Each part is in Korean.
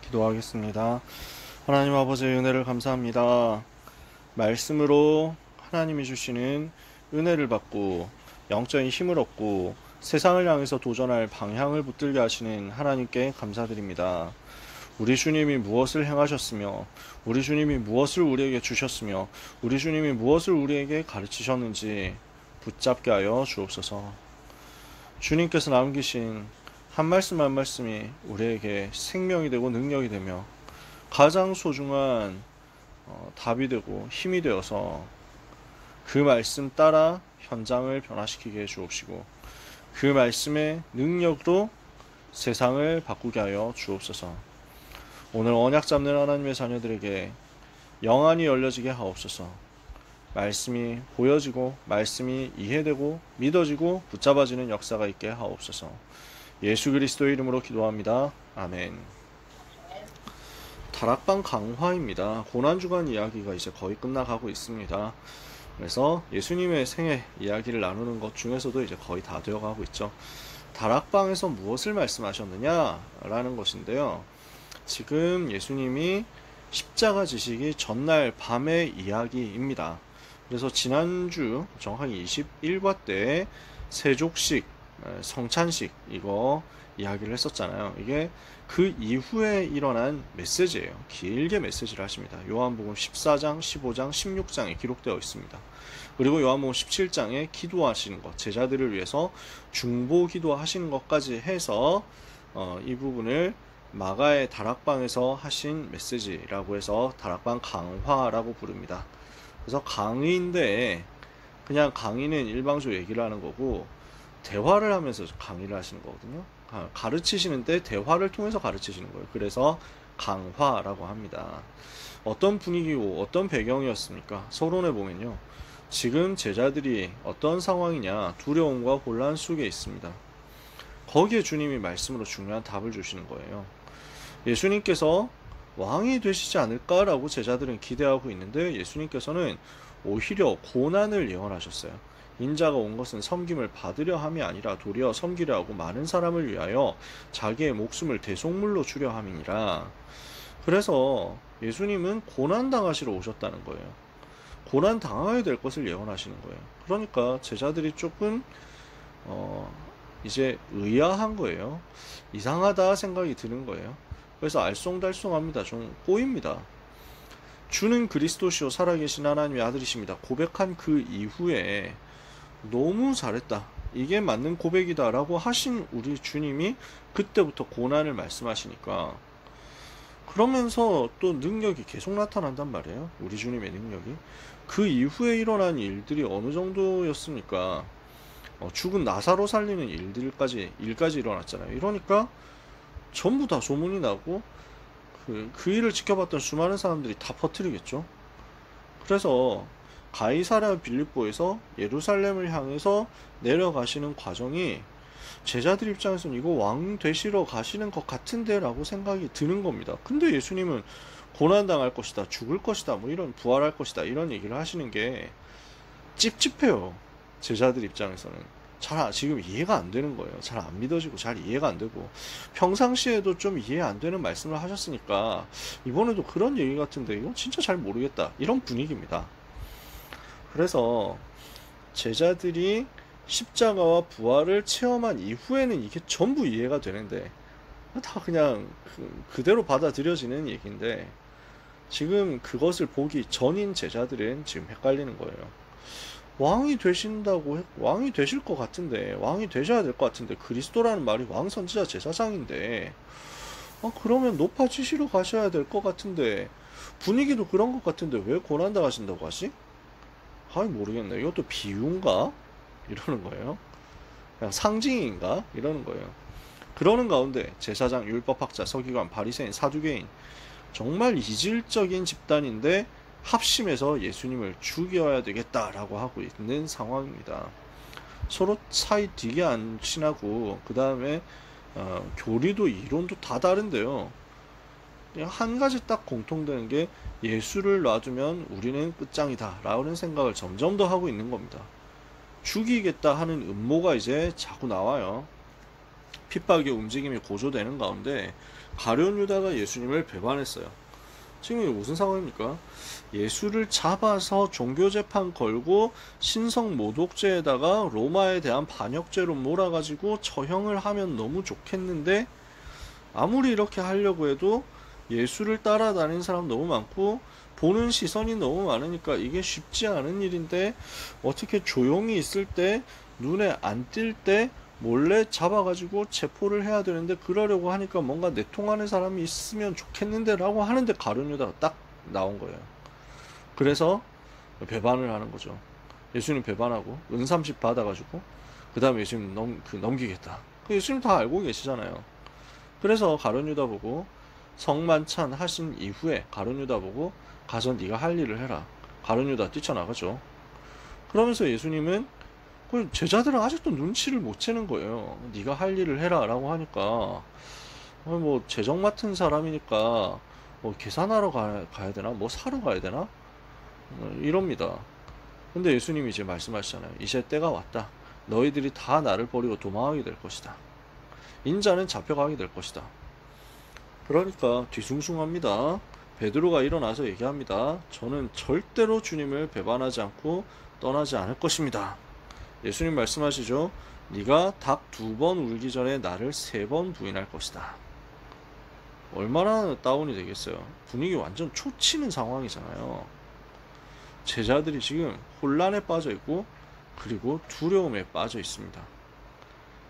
기도하겠습니다. 하나님 아버지의 은혜를 감사합니다. 말씀으로 하나님이 주시는 은혜를 받고 영적인 힘을 얻고 세상을 향해서 도전할 방향을 붙들게 하시는 하나님께 감사드립니다. 우리 주님이 무엇을 행하셨으며 우리 주님이 무엇을 우리에게 주셨으며 우리 주님이 무엇을 우리에게 가르치셨는지 붙잡게 하여 주옵소서. 주님께서 남기신 한 말씀 한 말씀이 우리에게 생명이 되고 능력이 되며 가장 소중한 답이 되고 힘이 되어서 그 말씀 따라 현장을 변화시키게 해 주옵시고 그 말씀의 능력으로 세상을 바꾸게 하여 주옵소서. 오늘 언약 잡는 하나님의 자녀들에게 영안이 열려지게 하옵소서. 말씀이 보여지고 말씀이 이해되고 믿어지고 붙잡아지는 역사가 있게 하옵소서. 예수 그리스도의 이름으로 기도합니다. 아멘. 다락방 강화입니다. 고난주간 이야기가 이제 거의 끝나가고 있습니다. 그래서 예수님의 생애 이야기를 나누는 것 중에서도 이제 거의 다 되어가고 있죠. 다락방에서 무엇을 말씀하셨느냐 라는 것인데요. 지금 예수님이 십자가 지시기 전날 밤의 이야기입니다. 그래서 지난주 정확히 21과 때 세족식, 성찬식 이거 이야기를 했었잖아요. 이게 그 이후에 일어난 메시지예요. 길게 메시지를 하십니다. 요한복음 14장, 15장, 16장에 기록되어 있습니다. 그리고 요한복음 17장에 기도하시는 것, 제자들을 위해서 중보 기도하시는 것까지 해서 이 부분을 마가의 다락방에서 하신 메시지라고 해서 다락방 강화라고 부릅니다. 그래서 강의인데 그냥 강의는 일방적으로 얘기를 하는 거고 대화를 하면서 강의를 하시는 거거든요. 가르치시는데 대화를 통해서 가르치시는 거예요. 그래서 강화라고 합니다. 어떤 분위기고 어떤 배경이었습니까? 서론에 보면요. 지금 제자들이 어떤 상황이냐, 두려움과 혼란 속에 있습니다. 거기에 주님이 말씀으로 중요한 답을 주시는 거예요. 예수님께서 왕이 되시지 않을까라고 제자들은 기대하고 있는데 예수님께서는 오히려 고난을 예언하셨어요. 인자가 온 것은 섬김을 받으려 함이 아니라 도리어 섬기려 하고 많은 사람을 위하여 자기의 목숨을 대속물로 주려 함이니라. 그래서 예수님은 고난당하시러 오셨다는 거예요. 고난당하여야 될 것을 예언하시는 거예요. 그러니까 제자들이 조금 이제 의아한 거예요. 이상하다 생각이 드는 거예요. 그래서 알쏭달쏭합니다. 좀 꼬입니다. 주는 그리스도시요 살아계신 하나님의 아들이십니다. 고백한 그 이후에 너무 잘했다. 이게 맞는 고백이다 라고 하신 우리 주님이 그때부터 고난을 말씀하시니까 그러면서 또 능력이 계속 나타난단 말이에요. 우리 주님의 능력이. 그 이후에 일어난 일들이 어느 정도였습니까? 죽은 나사로 살리는 일까지 일어났잖아요. 이러니까 전부 다 소문이 나고 그 일을 지켜봤던 수많은 사람들이 다 퍼뜨리겠죠. 그래서 가이사랴 빌립보에서 예루살렘을 향해서 내려가시는 과정이 제자들 입장에서는 이거 왕 되시러 가시는 것 같은데 라고 생각이 드는 겁니다. 근데 예수님은 고난당할 것이다, 죽을 것이다, 뭐 이런 부활할 것이다 이런 얘기를 하시는 게 찝찝해요. 제자들 입장에서는 지금 이해가 안 되는 거예요. 잘 안 믿어지고 잘 이해가 안 되고 평상시에도 좀 이해 안 되는 말씀을 하셨으니까 이번에도 그런 얘기 같은데 이건 진짜 잘 모르겠다 이런 분위기입니다. 그래서 제자들이 십자가와 부활을 체험한 이후에는 이게 전부 이해가 되는데 다 그냥 그대로 받아들여지는 얘기인데 지금 그것을 보기 전인 제자들은 지금 헷갈리는 거예요. 왕이 되신다고 왕이 되실 것 같은데 왕이 되셔야 될 것 같은데 그리스도라는 말이 왕 선지자 제사장인데 그러면 높아지시러 가셔야 될 것 같은데 분위기도 그런 것 같은데 왜 고난당하신다고 하시? 모르겠네. 이것도 비유인가? 이러는 거예요. 그냥 상징인가? 이러는 거예요. 그러는 가운데 제사장, 율법학자, 서기관, 바리새인, 사두개인 정말 이질적인 집단인데 합심해서 예수님을 죽여야 되겠다라고 하고 있는 상황입니다. 서로 사이 되게 안 친하고 그 다음에 교리도 이론도 다 다른데요. 한 가지 딱 공통되는 게 예수를 놔두면 우리는 끝장이다 라는 생각을 점점 더 하고 있는 겁니다. 죽이겠다 하는 음모가 이제 자꾸 나와요. 핍박의 움직임이 고조되는 가운데 가룟 유다가 예수님을 배반했어요. 지금 이게 무슨 상황입니까? 예수를 잡아서 종교재판 걸고 신성 모독죄에다가 로마에 대한 반역죄로 몰아가지고 처형을 하면 너무 좋겠는데, 아무리 이렇게 하려고 해도 예수를 따라다니는 사람 너무 많고 보는 시선이 너무 많으니까 이게 쉽지 않은 일인데, 어떻게 조용히 있을 때 눈에 안 띌 때 몰래 잡아가지고 체포를 해야 되는데, 그러려고 하니까 뭔가 내통하는 사람이 있으면 좋겠는데 라고 하는데 가룟 유다가 딱 나온 거예요. 그래서 배반을 하는 거죠. 예수님 배반하고 은삼십 받아가지고 그 다음에 예수님 넘기겠다. 예수님 다 알고 계시잖아요. 그래서 가룟 유다 보고 성만찬 하신 이후에 가룟 유다 보고 가서 네가 할 일을 해라. 가룟 유다 뛰쳐나가죠. 그러면서 예수님은 그 제자들은 아직도 눈치를 못 채는 거예요. 네가 할 일을 해라 라고 하니까 뭐 재정 맡은 사람이니까 뭐 계산하러 가야 되나, 뭐 사러 가야 되나, 이럽니다. 근데 예수님이 이제 말씀하시잖아요. 이제 때가 왔다. 너희들이 다 나를 버리고 도망하게 될 것이다. 인자는 잡혀가게 될 것이다. 그러니까 뒤숭숭합니다. 베드로가 일어나서 얘기합니다. 저는 절대로 주님을 배반하지 않고 떠나지 않을 것입니다. 예수님 말씀하시죠. 네가 닭 2번 울기 전에 나를 3번 부인할 것이다. 얼마나 다운이 되겠어요. 분위기 완전 초치는 상황이잖아요. 제자들이 지금 혼란에 빠져 있고 그리고 두려움에 빠져 있습니다.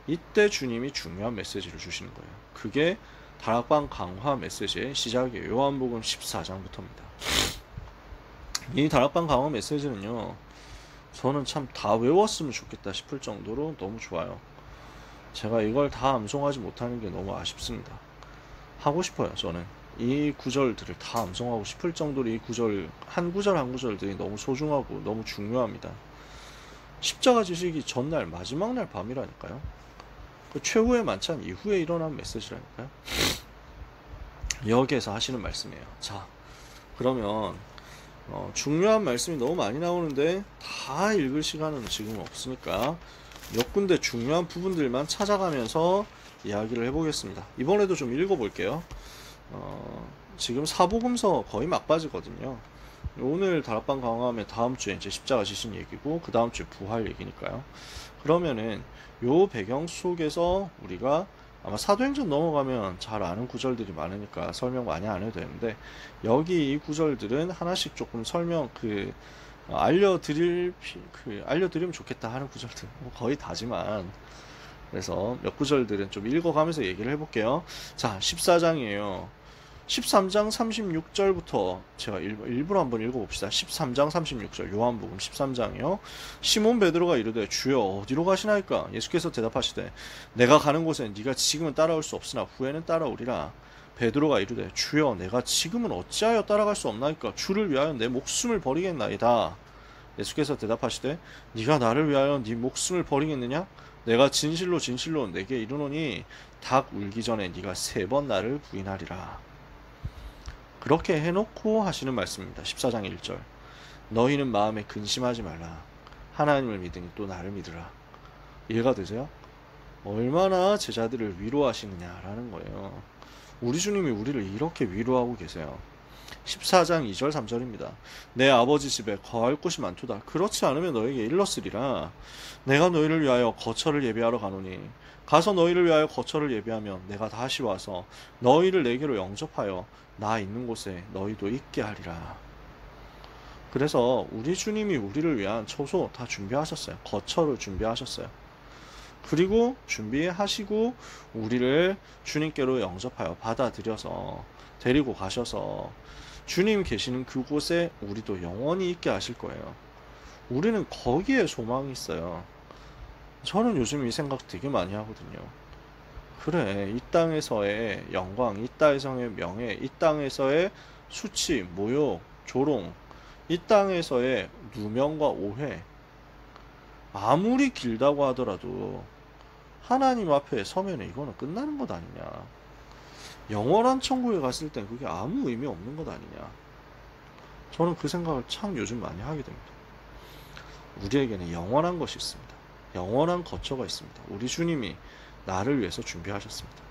이때 주님이 중요한 메시지를 주시는 거예요. 그게 다락방 강화 메시지의 시작이에요. 요한복음 14장부터입니다. 이 다락방 강화 메시지는요, 저는 참 다 외웠으면 좋겠다 싶을 정도로 너무 좋아요. 제가 이걸 다 암송하지 못하는 게 너무 아쉽습니다. 하고 싶어요. 저는 이 구절들을 다 암송하고 싶을 정도로 이 구절 한 구절 한 구절들이 너무 소중하고 너무 중요합니다. 십자가 지시기 전날 마지막 날 밤이라니까요. 그 최후의 만찬 이후에 일어난 메시지라니까요. 여기에서 하시는 말씀이에요. 자, 그러면 중요한 말씀이 너무 많이 나오는데 다 읽을 시간은 지금 없으니까 몇 군데 중요한 부분들만 찾아가면서 이야기를 해보겠습니다. 이번에도 좀 읽어볼게요. 지금 사복음서 거의 막바지거든요. 오늘 다락방 강화하면 다음 주에 이제 십자가 지신 얘기고 그 다음 주에 부활 얘기니까요. 그러면은 요 배경 속에서 우리가 아마 사도행전 넘어가면 잘 아는 구절들이 많으니까 설명 많이 안 해도 되는데, 여기 이 구절들은 하나씩 조금 설명 알려드리면 좋겠다 하는 구절들 뭐 거의 다지만, 그래서 몇 구절들은 좀 읽어가면서 얘기를 해볼게요. 자, 14장이에요. 13장 36절부터 제가 일부러 한번 읽어봅시다. 13장 36절 요한복음 13장이요. 시몬 베드로가 이르되 주여 어디로 가시나이까? 예수께서 대답하시되 내가 가는 곳에 네가 지금은 따라올 수 없으나 후에는 따라오리라. 베드로가 이르되 주여 내가 지금은 어찌하여 따라갈 수 없나이까? 주를 위하여 내 목숨을 버리겠나이다. 예수께서 대답하시되 네가 나를 위하여 네 목숨을 버리겠느냐? 내가 진실로 진실로 내게 이르노니 닭 울기 전에 네가 3번 나를 부인하리라. 그렇게 해놓고 하시는 말씀입니다. 14장 1절 너희는 마음에 근심하지 말라. 하나님을 믿으니 또 나를 믿으라. 이해가 되세요? 얼마나 제자들을 위로하시느냐라는 거예요. 우리 주님이 우리를 이렇게 위로하고 계세요. 14장 2절 3절입니다. 내 아버지 집에 거할 곳이 많도다. 그렇지 않으면 너에게 일렀으리라. 내가 너희를 위하여 거처를 예비하러 가노니 가서 너희를 위하여 거처를 예비하면 내가 다시 와서 너희를 내게로 영접하여 나 있는 곳에 너희도 있게 하리라. 그래서 우리 주님이 우리를 위한 처소 다 준비하셨어요. 거처를 준비하셨어요. 그리고 준비하시고 우리를 주님께로 영접하여 받아들여서 데리고 가셔서 주님 계시는 그곳에 우리도 영원히 있게 하실 거예요. 우리는 거기에 소망이 있어요. 저는 요즘 이 생각 되게 많이 하거든요. 그래, 이 땅에서의 영광, 이 땅에서의 명예, 이 땅에서의 수치, 모욕, 조롱, 이 땅에서의 누명과 오해, 아무리 길다고 하더라도 하나님 앞에 서면 이거는 끝나는 것 아니냐. 영원한 천국에 갔을 땐 그게 아무 의미 없는 것 아니냐. 저는 그 생각을 참 요즘 많이 하게 됩니다. 우리에게는 영원한 것이 있습니다. 영원한 거처가 있습니다. 우리 주님이 나를 위해서 준비하셨습니다.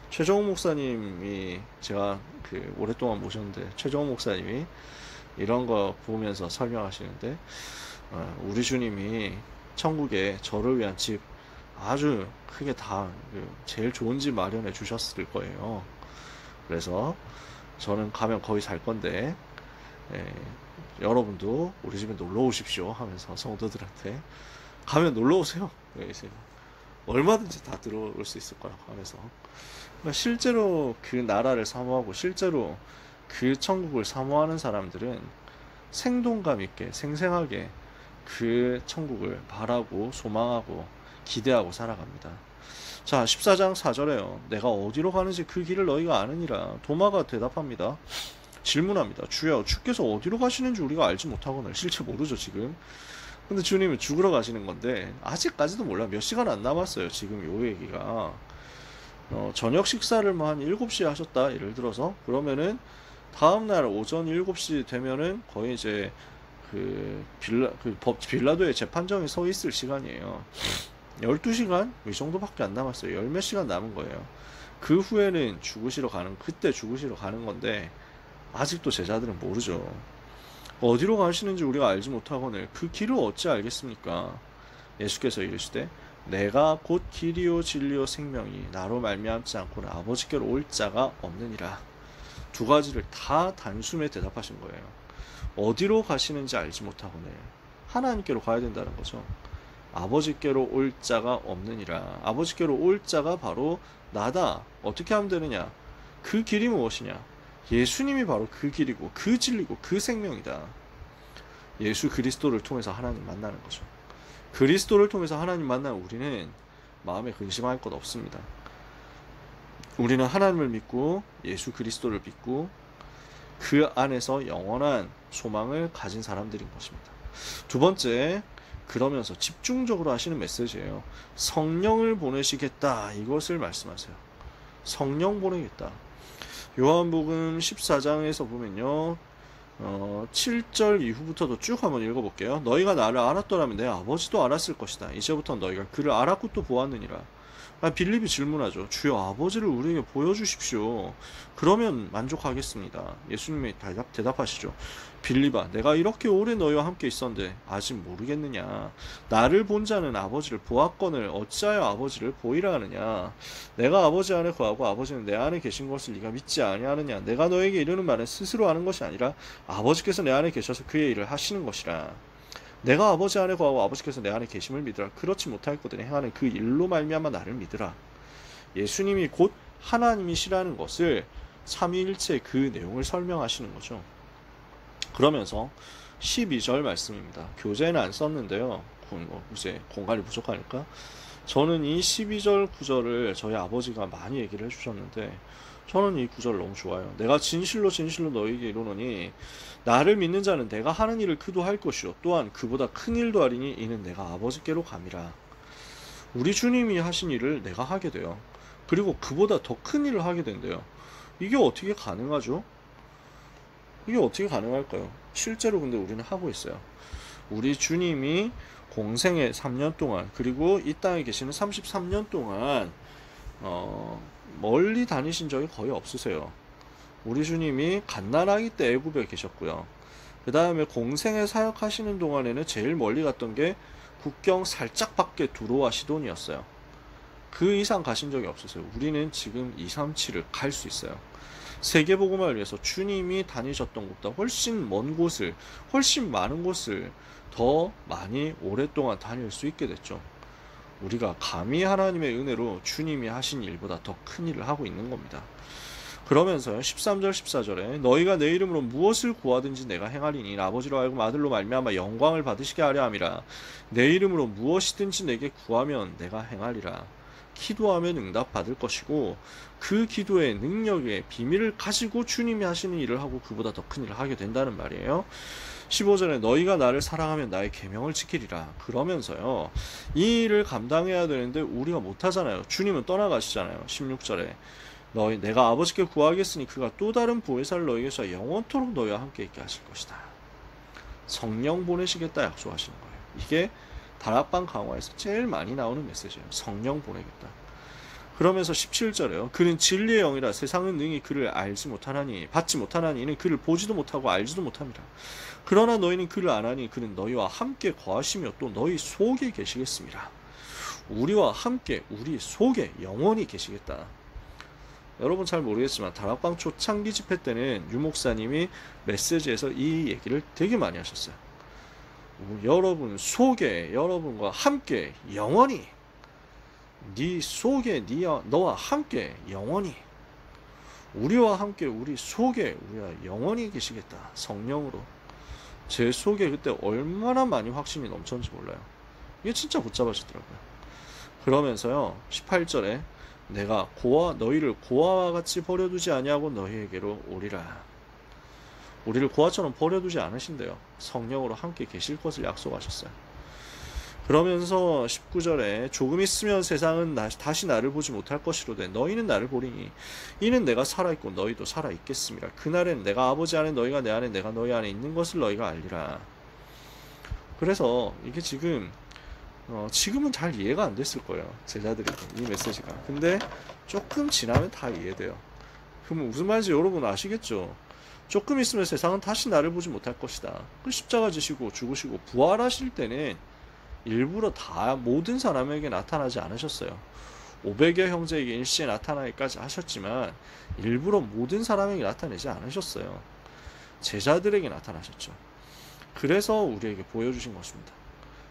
최정호 목사님이 제가 오랫동안 모셨는데 최정호 목사님이 이런 거 보면서 설명하시는데 우리 주님이 천국에 저를 위한 집 아주 크게 다 제일 좋은 집 마련해 주셨을 거예요. 그래서 저는 가면 거기 살 건데 여러분도 우리 집에 놀러 오십시오 하면서 성도들한테 가면 놀러 오세요. 얼마든지 다 들어올 수 있을 거라고 하면서 실제로 그 나라를 사모하고 실제로 그 천국을 사모하는 사람들은 생동감 있게 생생하게 그 천국을 바라고 소망하고 기대하고 살아갑니다. 자, 14장 4절에요. 내가 어디로 가는지 그 길을 너희가 아느니라. 도마가 대답합니다. 질문합니다. 주여, 주께서 어디로 가시는지 우리가 알지 못하거늘. 실제 모르죠 지금. 근데 주님은 죽으러 가시는 건데 아직까지도 몰라. 몇 시간 안 남았어요 지금 요 얘기가. 저녁 식사를 뭐 한 7시에 하셨다 예를 들어서, 그러면은 다음날 오전 7시 되면은 거의 이제 빌라도의 재판정에 서 있을 시간이에요. 12시간 이 정도밖에 안 남았어요. 열 몇 시간 남은 거예요. 그 후에는 그때 죽으시러 가는 건데 아직도 제자들은 모르죠. 어디로 가시는지 우리가 알지 못하거늘 그 길을 어찌 알겠습니까? 예수께서 이르시되 내가 곧 길이요 진리요 생명이 나로 말미암지 않고는 아버지께로 올 자가 없느니라. 두 가지를 다 단숨에 대답하신 거예요. 어디로 가시는지 알지 못하거늘 하나님께로 가야 된다는 거죠. 아버지께로 올 자가 없느니라. 아버지께로 올 자가 바로 나다. 어떻게 하면 되느냐? 그 길이 무엇이냐? 예수님이 바로 그 길이고 그 진리고 그 생명이다. 예수 그리스도를 통해서 하나님 만나는 거죠. 그리스도를 통해서 하나님 만나는 우리는 마음에 근심할 것 없습니다. 우리는 하나님을 믿고 예수 그리스도를 믿고 그 안에서 영원한 소망을 가진 사람들인 것입니다. 두 번째, 그러면서 집중적으로 하시는 메시지예요. 성령을 보내시겠다, 이것을 말씀하세요. 성령 보내겠다. 요한복음 14장에서 보면요 7절 이후부터도 쭉 한번 읽어볼게요. 너희가 나를 알았더라면 내 아버지도 알았을 것이다. 이제부터 너희가 그를 알았고 또 보았느니라. 빌립이 질문하죠. 주여, 아버지를 우리에게 보여주십시오. 그러면 만족하겠습니다. 예수님이 대답하시죠. 빌립아, 내가 이렇게 오래 너희와 함께 있었는데 아직 모르겠느냐? 나를 본 자는 아버지를 보았거늘 어찌하여 아버지를 보이라 하느냐? 내가 아버지 안에 거하고 아버지는 내 안에 계신 것을 네가 믿지 아니하느냐? 내가 너에게 이르는 말은 스스로 하는 것이 아니라 아버지께서 내 안에 계셔서 그의 일을 하시는 것이라. 내가 아버지 안에 거하고 아버지께서 내 안에 계심을 믿으라. 그렇지 못하였거든 행하는 그 일로 말미암아 나를 믿으라. 예수님이 곧 하나님이시라는 것을 삼위일체 그 내용을 설명하시는 거죠. 그러면서 12절 말씀입니다. 교재는 안 썼는데요. 이제 공간이 부족하니까 저는 이 12절 구절을 저희 아버지가 많이 얘기를 해주셨는데 저는 이 구절 너무 좋아요. 내가 진실로 진실로 너희에게 이르노니 나를 믿는 자는 내가 하는 일을 그도 할 것이요 또한 그보다 큰 일도 하리니 이는 내가 아버지께로 감이라. 우리 주님이 하신 일을 내가 하게 돼요. 그리고 그보다 더 큰 일을 하게 된대요. 이게 어떻게 가능하죠? 이게 어떻게 가능할까요? 실제로 근데 우리는 하고 있어요. 우리 주님이 공생의 3년 동안 그리고 이 땅에 계시는 33년 동안 멀리 다니신 적이 거의 없으세요. 우리 주님이 갓난아기 때 애굽에 계셨고요. 그 다음에 공생에 사역하시는 동안에는 제일 멀리 갔던 게 국경 살짝 밖에 두로와 시돈이었어요. 그 이상 가신 적이 없었어요. 우리는 지금 237을 갈 수 있어요. 세계복음화를 위해서 주님이 다니셨던 곳보다 훨씬 먼 곳을, 훨씬 많은 곳을 더 많이 오랫동안 다닐 수 있게 됐죠. 우리가 감히 하나님의 은혜로 주님이 하신 일보다 더 큰 일을 하고 있는 겁니다. 그러면서요 13절 14절에 너희가 내 이름으로 무엇을 구하든지 내가 행하리니 아버지로 하여금 아들로 말미암아 영광을 받으시게 하려 함이라. 내 이름으로 무엇이든지 내게 구하면 내가 행하리라. 기도하면 응답받을 것이고 그 기도의 능력의 비밀을 가지고 주님이 하시는 일을 하고 그보다 더 큰 일을 하게 된다는 말이에요. 15절에 너희가 나를 사랑하면 나의 계명을 지키리라. 그러면서요 이 일을 감당해야 되는데 우리가 못하잖아요. 주님은 떠나가시잖아요. 16절에 내가 아버지께 구하겠으니 그가 또 다른 보혜사를 너희에게 서 영원토록 너희와 함께 있게 하실 것이다. 성령 보내시겠다 약속하시는 거예요. 이게 다락방 강화에서 제일 많이 나오는 메시지예요. 성령 보내겠다. 그러면서 17절에요. 그는 진리의 영이라 세상은 능히 그를 알지 못하나니 받지 못하나니 이는 그를 보지도 못하고 알지도 못합니다. 그러나 너희는 그를 아나니 그는 너희와 함께 거하시며 또 너희 속에 계시겠습니다. 우리와 함께 우리 속에 영원히 계시겠다. 여러분 잘 모르겠지만 다락방 초창기 집회 때는 유 목사님이 메시지에서 이 얘기를 되게 많이 하셨어요. 여러분 속에 여러분과 함께 영원히 네 속에 너와 함께 영원히 우리와 함께 우리 속에 우리가 영원히 계시겠다. 성령으로 제 속에 그때 얼마나 많이 확신이 넘쳤는지 몰라요. 이게 진짜 붙잡아지더라고요. 그러면서요 18절에 내가 너희를 고아와 같이 버려두지 아니하고 너희에게로 오리라. 우리를 고아처럼 버려두지 않으신대요. 성령으로 함께 계실 것을 약속하셨어요. 그러면서 19절에 조금 있으면 세상은 다시 나를 보지 못할 것이로되 너희는 나를 보리니 이는 내가 살아있고 너희도 살아있겠습니다. 그날엔 내가 아버지 안에 너희가 내 안에 내가 너희 안에 있는 것을 너희가 알리라. 그래서 이게 지금은 잘 이해가 안 됐을 거예요. 제자들에게 이 메시지가. 근데 조금 지나면 다 이해돼요. 그럼 무슨 말인지 여러분 아시겠죠? 조금 있으면 세상은 다시 나를 보지 못할 것이다. 십자가 지시고 죽으시고 부활하실 때는 일부러 다 모든 사람에게 나타나지 않으셨어요. 500여 형제에게 일시에 나타나기까지 하셨지만 일부러 모든 사람에게 나타내지 않으셨어요. 제자들에게 나타나셨죠. 그래서 우리에게 보여주신 것입니다.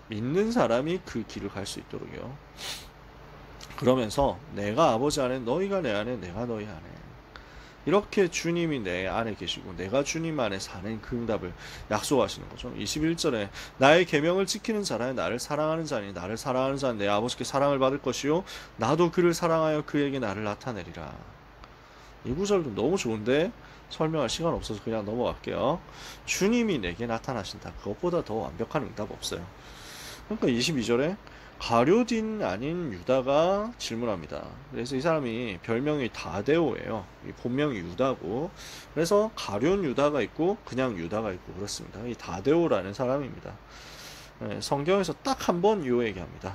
믿는 사람이 그 길을 갈 수 있도록요. 그러면서 내가 아버지 안에 너희가 내 안에 내가 너희 안에 이렇게 주님이 내 안에 계시고 내가 주님 안에 사는 그 응답을 약속하시는 거죠. 21절에 나의 계명을 지키는 자라야 나를 사랑하는 자니 나를 사랑하는 자는 내 아버지께 사랑을 받을 것이요 나도 그를 사랑하여 그에게 나를 나타내리라. 이 구절도 너무 좋은데 설명할 시간 없어서 그냥 넘어갈게요. 주님이 내게 나타나신다. 그것보다 더 완벽한 응답 없어요. 그러니까 22절에 가룟인 아닌 유다가 질문합니다. 그래서 이 사람이 별명이 다데오예요. 본명이 유다고. 그래서 가룟 유다가 있고 그냥 유다가 있고 그렇습니다. 이 다데오라는 사람입니다. 성경에서 딱 한 번 이 얘기합니다.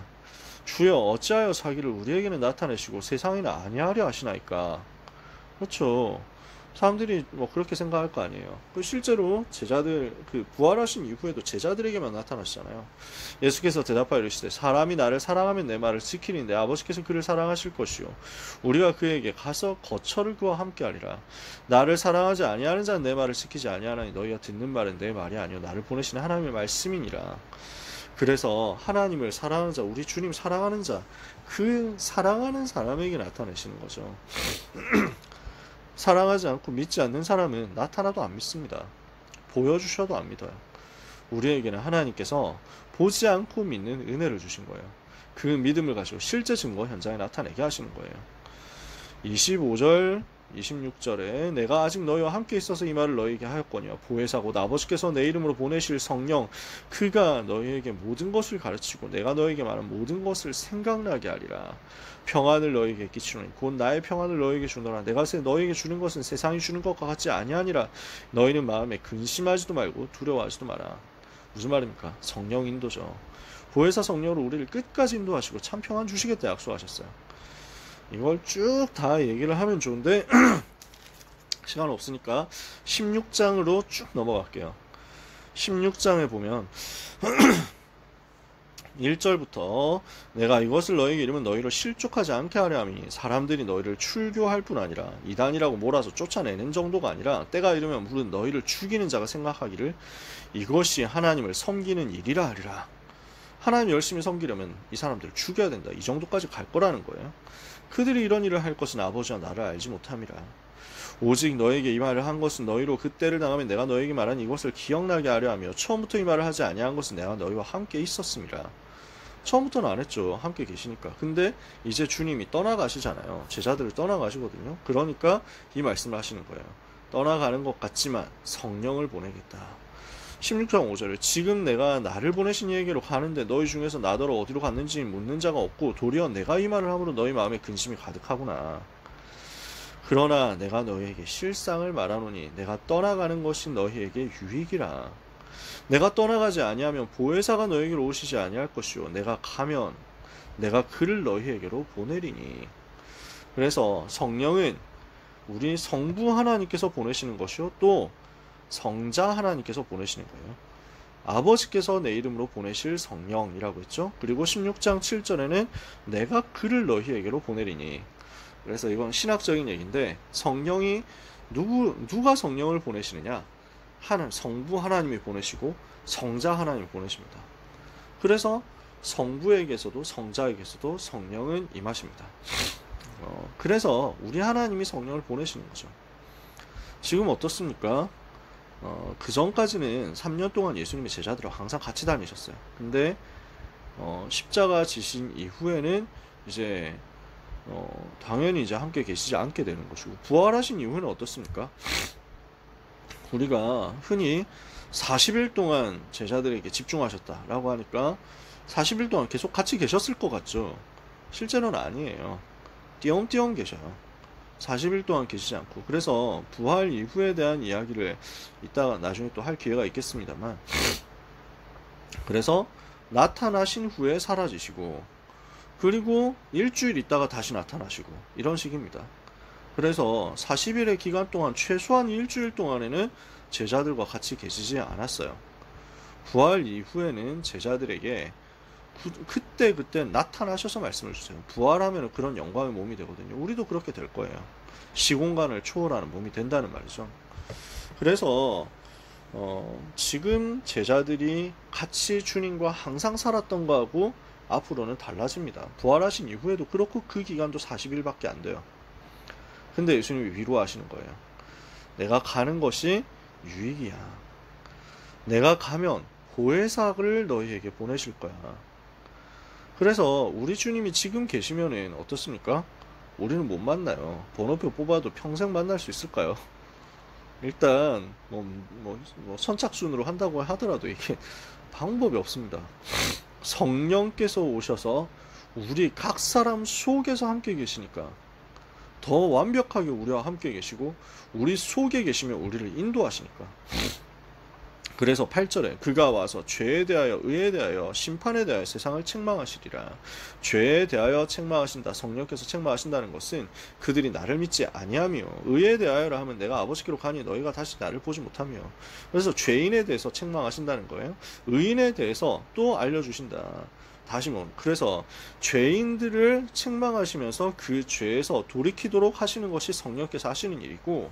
주여 어찌하여 자기를 우리에게는 나타내시고 세상에는 아니하려 하시나이까. 그렇죠. 사람들이 뭐 그렇게 생각할 거 아니에요. 실제로 제자들 부활하신 이후에도 제자들에게만 나타나시잖아요. 예수께서 대답하여 이르시되 사람이 나를 사랑하면 내 말을 지키니 내 아버지께서 그를 사랑하실 것이요 우리가 그에게 가서 거처를 그와 함께하리라. 나를 사랑하지 아니하는 자는 내 말을 지키지 아니하나니 너희가 듣는 말은 내 말이 아니요 나를 보내시는 하나님의 말씀이니라. 그래서 하나님을 사랑하는 자, 우리 주님 사랑하는 자, 그 사랑하는 사람에게 나타내시는 거죠. 사랑하지 않고 믿지 않는 사람은 나타나도 안 믿습니다. 보여주셔도 안 믿어요. 우리에게는 하나님께서 보지 않고 믿는 은혜를 주신 거예요. 그 믿음을 가지고 실제 증거 현장에 나타내게 하시는 거예요. 25절 26절에 내가 아직 너희와 함께 있어서 이 말을 너희에게 하였거니와 보혜사 곧 아버지께서 내 이름으로 보내실 성령 그가 너희에게 모든 것을 가르치고 내가 너희에게 말한 모든 것을 생각나게 하리라. 평안을 너희에게 끼치노니 곧 나의 평안을 너희에게 주노라. 내가 너희에게 주는 것은 세상이 주는 것과 같지 아니하니라. 너희는 마음에 근심하지도 말고 두려워하지도 마라. 무슨 말입니까? 성령 인도죠. 보혜사 성령으로 우리를 끝까지 인도하시고 참 평안 주시겠다 약속하셨어요. 이걸 쭉 다 얘기를 하면 좋은데 시간 없으니까 16장으로 쭉 넘어갈게요. 16장에 보면 1절부터 내가 이것을 너희에게 이르면 너희를 실족하지 않게 하려 함이니 사람들이 너희를 출교할 뿐 아니라 이단이라고 몰아서 쫓아내는 정도가 아니라 때가 이르면 물은 너희를 죽이는 자가 생각하기를 이것이 하나님을 섬기는 일이라 하리라. 하나님 열심히 섬기려면 이 사람들을 죽여야 된다. 이 정도까지 갈 거라는 거예요. 그들이 이런 일을 할 것은 아버지와 나를 알지 못함이라. 오직 너에게 이 말을 한 것은 너희로 그때를 당하면 내가 너에게 말한 이것을 기억나게 하려 하며 처음부터 이 말을 하지 아니한 것은 내가 너희와 함께 있었음이라. 처음부터는 안 했죠. 함께 계시니까. 근데 이제 주님이 떠나가시잖아요. 제자들을 떠나가시거든요. 그러니까 이 말씀을 하시는 거예요. 떠나가는 것 같지만 성령을 보내겠다. 16장 5절에 지금 내가 나를 보내신 이에게로 가는데 너희 중에서 나더러 어디로 갔는지 묻는 자가 없고 도리어 내가 이 말을 함으로 너희 마음에 근심이 가득하구나. 그러나 내가 너희에게 실상을 말하노니 내가 떠나가는 것이 너희에게 유익이라. 내가 떠나가지 아니하면 보혜사가 너에게로 오시지 아니할 것이요 내가 가면 내가 그를 너희에게로 보내리니. 그래서 성령은 우리 성부 하나님께서 보내시는 것이요 또 성자 하나님께서 보내시는 거예요. 아버지께서 내 이름으로 보내실 성령이라고 했죠. 그리고 16장 7절에는 내가 그를 너희에게로 보내리니. 그래서 이건 신학적인 얘기인데 성령이 누가 성령을 보내시느냐? 성부 하나님이 보내시고 성자 하나님이 보내십니다. 그래서 성부에게서도 성자에게서도 성령은 임하십니다. 그래서 우리 하나님이 성령을 보내시는 거죠. 지금 어떻습니까? 그 전까지는 3년 동안 예수님의 제자들과 항상 같이 다니셨어요. 근데 십자가 지신 이후에는 이제 당연히 이제 함께 계시지 않게 되는 것이고, 부활하신 이후에는 어떻습니까? 우리가 흔히 40일 동안 제자들에게 집중하셨다라고 하니까 40일 동안 계속 같이 계셨을 것 같죠. 실제로는 아니에요. 띄엄띄엄 계셔요. 40일 동안 계시지 않고. 그래서 부활 이후에 대한 이야기를 이따가 나중에 또 할 기회가 있겠습니다만, 그래서 나타나신 후에 사라지시고 그리고 일주일 있다가 다시 나타나시고 이런 식입니다. 그래서 40일의 기간 동안 최소한 일주일 동안에는 제자들과 같이 계시지 않았어요. 부활 이후에는 제자들에게 그때 나타나셔서 말씀을 주세요. 부활하면 그런 영광의 몸이 되거든요. 우리도 그렇게 될 거예요. 시공간을 초월하는 몸이 된다는 말이죠. 그래서 지금 제자들이 같이 주님과 항상 살았던 거하고 앞으로는 달라집니다. 부활하신 이후에도 그렇고 그 기간도 40일밖에 안 돼요. 근데 예수님이 위로하시는 거예요. 내가 가는 것이 유익이야. 내가 가면 보혜사를 너희에게 보내실 거야. 그래서 우리 주님이 지금 계시면은 어떻습니까? 우리는 못 만나요. 번호표 뽑아도 평생 만날 수 있을까요? 일단 선착순으로 한다고 하더라도 이게 방법이 없습니다. 성령께서 오셔서 우리 각 사람 속에서 함께 계시니까 더 완벽하게 우리와 함께 계시고 우리 속에 계시면 우리를 인도하시니까. 그래서 8절에 그가 와서 죄에 대하여 의에 대하여 심판에 대하여 세상을 책망하시리라. 죄에 대하여 책망하신다. 성령께서 책망하신다는 것은 그들이 나를 믿지 아니하며, 의에 대하여라 하면 내가 아버지께로 가니 너희가 다시 나를 보지 못하며. 그래서 죄인에 대해서 책망하신다는 거예요. 의인에 대해서 또 알려주신다. 다시 그래서 죄인들을 책망하시면서 그 죄에서 돌이키도록 하시는 것이 성령께서 하시는 일이고,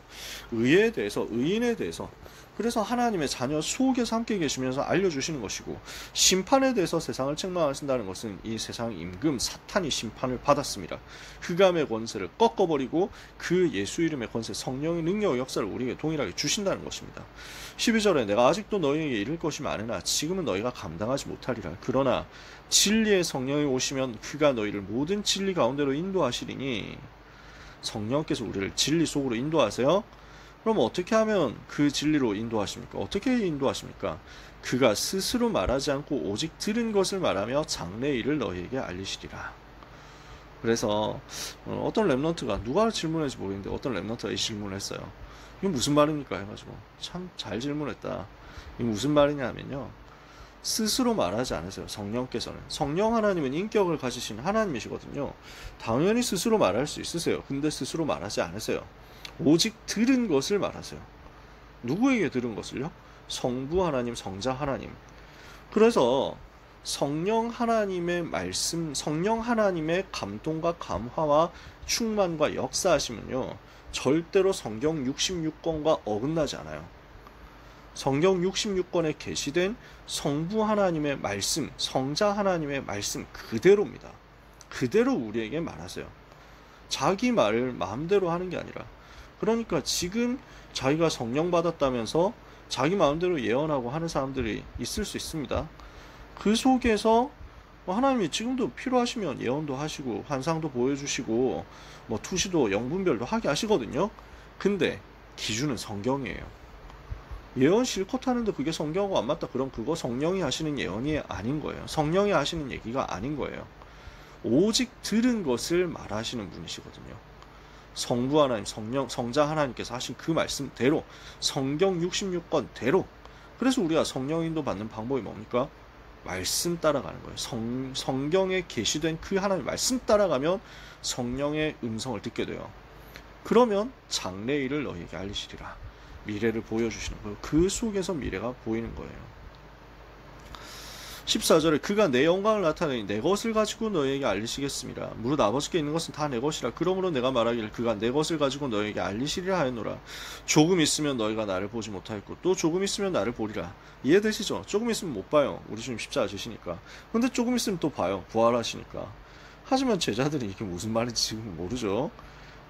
의에 대해서, 의인에 대해서, 그래서 하나님의 자녀 속에서 함께 계시면서 알려주시는 것이고, 심판에 대해서 세상을 책망하신다는 것은 이 세상 임금 사탄이 심판을 받았습니다. 흑암의 권세를 꺾어버리고 그 예수 이름의 권세, 성령의 능력 역사를 우리에게 동일하게 주신다는 것입니다. 12절에 내가 아직도 너희에게 이를 것이 많으나 지금은 너희가 감당하지 못하리라. 그러나 진리의 성령이 오시면 그가 너희를 모든 진리 가운데로 인도하시리니. 성령께서 우리를 진리 속으로 인도하세요. 그럼 어떻게 하면 그 진리로 인도하십니까? 어떻게 인도하십니까? 그가 스스로 말하지 않고 오직 들은 것을 말하며 장래 일을 너희에게 알리시리라. 그래서 어떤 랩런트가, 누가 질문했는지 모르겠는데 어떤 랩런트가 이 질문을 했어요. 이게 무슨 말입니까? 해가지고 참 잘 질문했다. 이게 무슨 말이냐 하면요, 스스로 말하지 않으세요. 성령께서는. 성령 하나님은 인격을 가지신 하나님이시거든요. 당연히 스스로 말할 수 있으세요. 근데 스스로 말하지 않으세요. 오직 들은 것을 말하세요. 누구에게 들은 것을요? 성부 하나님, 성자 하나님. 그래서 성령 하나님의 말씀, 성령 하나님의 감동과 감화와 충만과 역사하시면요, 절대로 성경 66권과 어긋나지 않아요. 성경 66권에 게시된 성부 하나님의 말씀, 성자 하나님의 말씀 그대로입니다. 그대로 우리에게 말하세요. 자기 말을 마음대로 하는 게 아니라. 그러니까 지금 자기가 성령 받았다면서 자기 마음대로 예언하고 하는 사람들이 있을 수 있습니다. 그 속에서 하나님이 지금도 필요하시면 예언도 하시고 환상도 보여주시고 투시도 영분별도 하게 하시거든요. 근데 기준은 성경이에요. 예언 실컷 하는데 그게 성경하고 안 맞다, 그럼 그거 성령이 하시는 예언이 아닌 거예요. 성령이 하시는 얘기가 아닌 거예요. 오직 들은 것을 말하시는 분이시거든요. 성부 하나님, 성령, 성자 하나님께서 하신 그 말씀대로, 성경 66권대로 그래서 우리가 성령 인도 받는 방법이 뭡니까? 말씀 따라가는 거예요. 성경에 계시된 그 하나님의 말씀 따라가면 성령의 음성을 듣게 돼요. 그러면 장래일을 너희에게 알리시리라. 미래를 보여주시는 거예요. 그 속에서 미래가 보이는 거예요. 14절에 그가 내 영광을 나타내니 내 것을 가지고 너희에게 알리시겠습니다. 무릇 아버지께 있는 것은 다 내 것이라. 그러므로 내가 말하기를 그가 내 것을 가지고 너희에게 알리시리라 하였노라. 조금 있으면 너희가 나를 보지 못하겠고 또 조금 있으면 나를 보리라. 이해되시죠? 조금 있으면 못 봐요. 우리 주님 십자가 지시니까. 근데 조금 있으면 또 봐요. 부활하시니까. 하지만 제자들이 이게 무슨 말인지 지금 모르죠.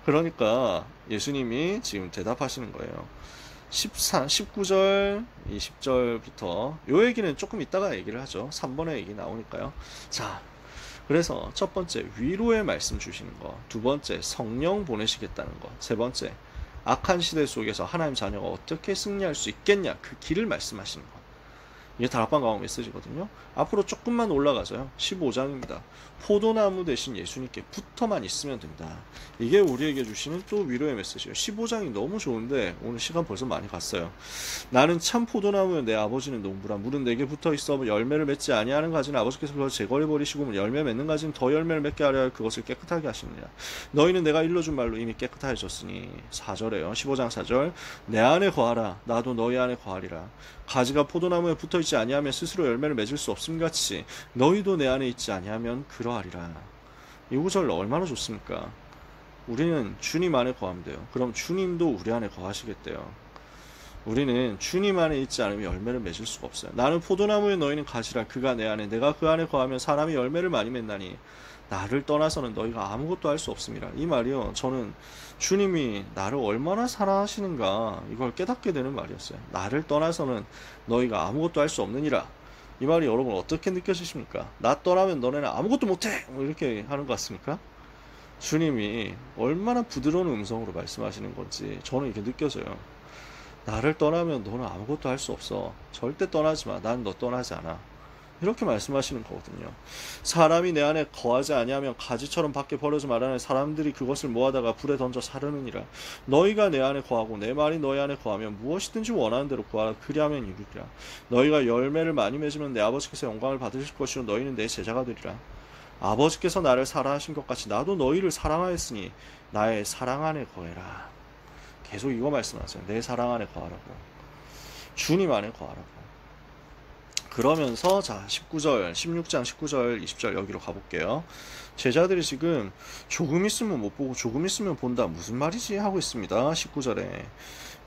그러니까 예수님이 지금 대답하시는 거예요. 19절, 20절부터 요 얘기는 조금 이따가 얘기를 하죠. 3번의 얘기 나오니까요. 자, 그래서 첫 번째 위로의 말씀 주시는 거, 두 번째 성령 보내시겠다는 거, 세 번째 악한 시대 속에서 하나님 자녀가 어떻게 승리할 수 있겠냐, 그 길을 말씀하시는 거. 이게 다락방 강화 메시지거든요. 앞으로 조금만 올라가서요. 15장입니다. 포도나무 대신 예수님께 붙어만 있으면 된다. 이게 우리에게 주시는 또 위로의 메시지예요. 15장이 너무 좋은데 오늘 시간 벌써 많이 갔어요. 나는 참 포도나무여 내 아버지는 농부라. 물은 내게 붙어있어 열매를 맺지 아니하는 가지는 아버지께서 그걸 제거해버리시고 열매 맺는 가지는 더 열매를 맺게 하려 그것을 깨끗하게 하시느니라. 너희는 내가 일러준 말로 이미 깨끗해졌으니. 4절에요. 15장 4절 내 안에 거하라. 나도 너희 안에 거하리라. 가지가 포도나무에 붙어있지 아니하면 스스로 열매를 맺을 수 없음같이 너희도 내 안에 있지 아니하면 그러하리라. 이 구절 얼마나 좋습니까? 우리는 주님 안에 거하면 돼요. 그럼 주님도 우리 안에 거하시겠대요. 우리는 주님 안에 있지 않으면 열매를 맺을 수가 없어요. 나는 포도나무에 너희는 가지라. 그가 내 안에 내가 그 안에 거하면 사람이 열매를 많이 맺나니 나를 떠나서는 너희가 아무것도 할 수 없습니다. 이 말이요, 저는 주님이 나를 얼마나 사랑하시는가 이걸 깨닫게 되는 말이었어요. 나를 떠나서는 너희가 아무것도 할 수 없느니라. 이 말이 여러분 어떻게 느껴지십니까? 나 떠나면 너네는 아무것도 못해! 뭐 이렇게 하는 것 같습니까? 주님이 얼마나 부드러운 음성으로 말씀하시는 건지 저는 이렇게 느껴져요. 나를 떠나면 너는 아무것도 할 수 없어. 절대 떠나지 마. 난 너 떠나지 않아. 이렇게 말씀하시는 거거든요. 사람이 내 안에 거하지 아니하면 가지처럼 밖에 버려지 말라는 사람들이 그것을 모아다가 불에 던져 사르느니라. 너희가 내 안에 거하고 내 말이 너희 안에 거하면 무엇이든지 원하는 대로 구하라. 그리하면 이루리라. 너희가 열매를 많이 맺으면 내 아버지께서 영광을 받으실 것이요 너희는 내 제자가 되리라. 아버지께서 나를 사랑하신 것 같이 나도 너희를 사랑하였으니 나의 사랑 안에 거해라. 계속 이거 말씀하세요. 내 사랑 안에 거하라고. 주님 안에 거하라고. 그러면서 자 19절 16장 19절 20절 여기로 가볼게요. 제자들이 지금 조금 있으면 못 보고 조금 있으면 본다 무슨 말이지 하고 있습니다. 19절에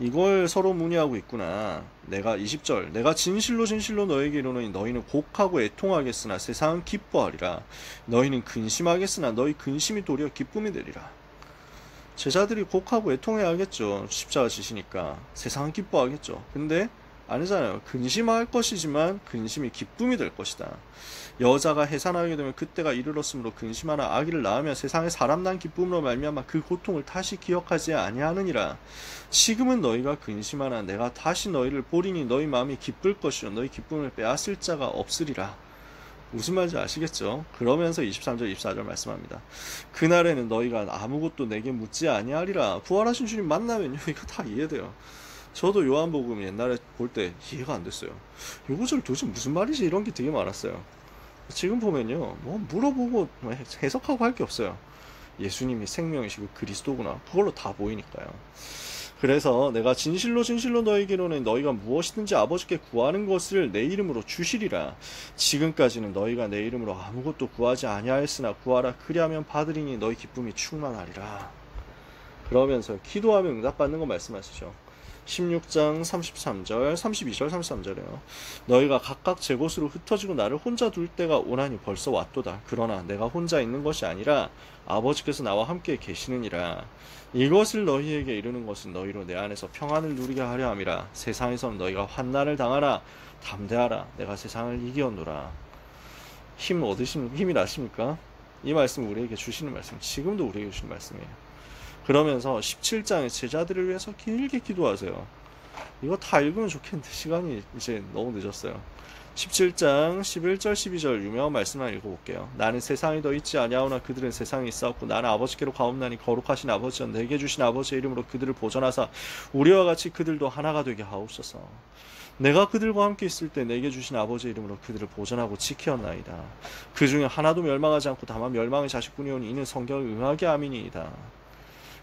이걸 서로 문의하고 있구나. 내가 20절 내가 진실로 진실로 너에게 이르노니 너희는 곡하고 애통하겠으나 세상은 기뻐하리라. 너희는 근심하겠으나 너희 근심이 도리어 기쁨이 되리라. 제자들이 곡하고 애통해야겠죠. 십자가 지시니까. 세상은 기뻐하겠죠. 근데 아니잖아요. 근심할 것이지만 근심이 기쁨이 될 것이다. 여자가 해산하게 되면 그때가 이르렀으므로 근심하나 아기를 낳으면 세상에 사람 난 기쁨으로 말미암아 그 고통을 다시 기억하지 아니하느니라. 지금은 너희가 근심하나 내가 다시 너희를 보리니 너희 마음이 기쁠 것이요 너희 기쁨을 빼앗을 자가 없으리라. 무슨 말인지 아시겠죠? 그러면서 23절 24절 말씀합니다. 그날에는 너희가 아무것도 내게 묻지 아니하리라. 부활하신 주님 만나면요 이거 다 이해돼요. 저도 요한복음 옛날에 볼 때 이해가 안 됐어요. 요 구절 도대체 무슨 말이지 이런 게 되게 많았어요. 지금 보면요 뭐 물어보고 해석하고 할 게 없어요. 예수님이 생명이시고 그리스도구나 그걸로 다 보이니까요. 그래서 내가 진실로 진실로 너희에게 이르노니 너희가 무엇이든지 아버지께 구하는 것을 내 이름으로 주시리라. 지금까지는 너희가 내 이름으로 아무것도 구하지 아니하였으나 구하라. 그리하면 받으리니 너희 기쁨이 충만하리라. 그러면서 기도하면 응답받는 거 말씀하시죠. 16장 33절 32절 33절에요. 너희가 각각 제 곳으로 흩어지고 나를 혼자 둘 때가 오나니 벌써 왔도다. 그러나 내가 혼자 있는 것이 아니라 아버지께서 나와 함께 계시느니라. 이것을 너희에게 이르는 것은 너희로 내 안에서 평안을 누리게 하려 함이라. 세상에서는 너희가 환난을 당하나 담대하라. 내가 세상을 이기었노라. 힘이 나십니까? 이 말씀 우리에게 주시는 말씀 지금도 우리에게 주시는 말씀이에요. 그러면서 17장에 제자들을 위해서 길게 기도하세요. 이거 다 읽으면 좋겠는데 시간이 이제 너무 늦었어요. 17장 11절 12절 유명한 말씀만 읽어볼게요. 나는 세상에 더 있지 아니하오나 그들은 세상에 있사옵고 나는 아버지께로 가옵나니 거룩하신 아버지여 내게 주신 아버지의 이름으로 그들을 보전하사 우리와 같이 그들도 하나가 되게 하옵소서. 내가 그들과 함께 있을 때 내게 주신 아버지의 이름으로 그들을 보전하고 지키었나이다. 그 중에 하나도 멸망하지 않고 다만 멸망의 자식뿐이오니 이는 성경을 응하게 함이니이다.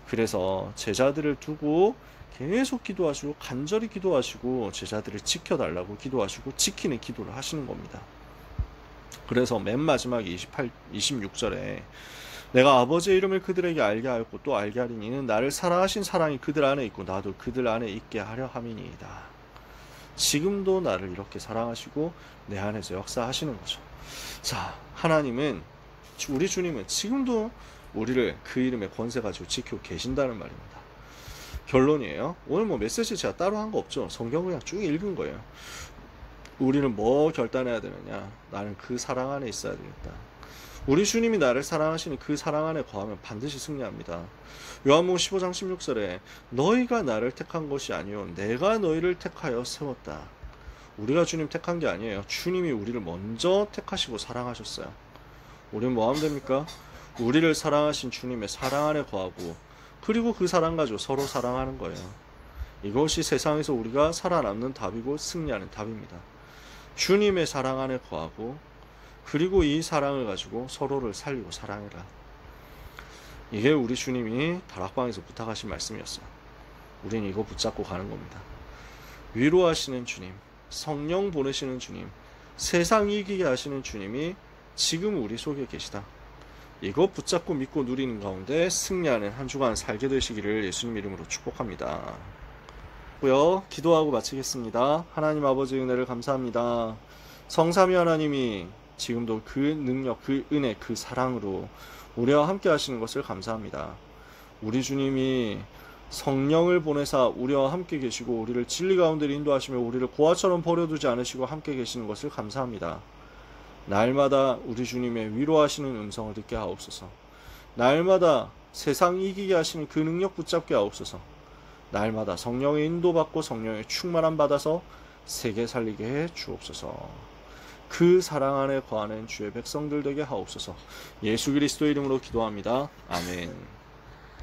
그래서 제자들을 두고 계속 기도하시고 간절히 기도하시고 제자들을 지켜달라고 기도하시고 지키는 기도를 하시는 겁니다. 그래서 맨 마지막 26절에 내가 아버지의 이름을 그들에게 알게 하였고 또 알게 하리니 이는 나를 사랑하신 사랑이 그들 안에 있고 나도 그들 안에 있게 하려 함이니이다. 지금도 나를 이렇게 사랑하시고 내 안에서 역사하시는 거죠. 자, 하나님은 우리 주님은 지금도 우리를 그 이름의 권세 가지고 지키고 계신다는 말입니다. 결론이에요. 오늘 뭐 메시지 제가 따로 한 거 없죠. 성경 그냥 쭉 읽은 거예요. 우리는 뭐 결단해야 되느냐? 나는 그 사랑 안에 있어야 되겠다. 우리 주님이 나를 사랑하시는 그 사랑 안에 거하면 반드시 승리합니다. 요한복음 15장 16절에 너희가 나를 택한 것이 아니요 내가 너희를 택하여 세웠다. 우리가 주님 택한 게 아니에요. 주님이 우리를 먼저 택하시고 사랑하셨어요. 우리는 뭐 하면 됩니까? 우리를 사랑하신 주님의 사랑 안에 거하고 그리고 그 사랑 가지고 서로 사랑하는 거예요. 이것이 세상에서 우리가 살아남는 답이고 승리하는 답입니다. 주님의 사랑 안에 거하고 그리고 이 사랑을 가지고 서로를 살리고 사랑해라. 이게 우리 주님이 다락방에서 부탁하신 말씀이었어요. 우리는 이거 붙잡고 가는 겁니다. 위로하시는 주님, 성령 보내시는 주님, 세상 이기게 하시는 주님이 지금 우리 속에 계시다. 이거 붙잡고 믿고 누리는 가운데 승리하는 한 주간 살게 되시기를 예수님 이름으로 축복합니다. 기도하고 마치겠습니다. 하나님 아버지 은혜를 감사합니다. 성삼위 하나님이 지금도 그 능력, 그 은혜, 그 사랑으로 우리와 함께 하시는 것을 감사합니다. 우리 주님이 성령을 보내사 우리와 함께 계시고 우리를 진리 가운데 인도하시며 우리를 고아처럼 버려두지 않으시고 함께 계시는 것을 감사합니다. 날마다 우리 주님의 위로하시는 음성을 듣게 하옵소서. 날마다 세상 이기게 하시는 그 능력 붙잡게 하옵소서. 날마다 성령의 인도받고 성령의 충만함 받아서 세계 살리게 해 주옵소서. 그 사랑 안에 거하는 주의 백성들 되게 하옵소서. 예수 그리스도의 이름으로 기도합니다. 아멘.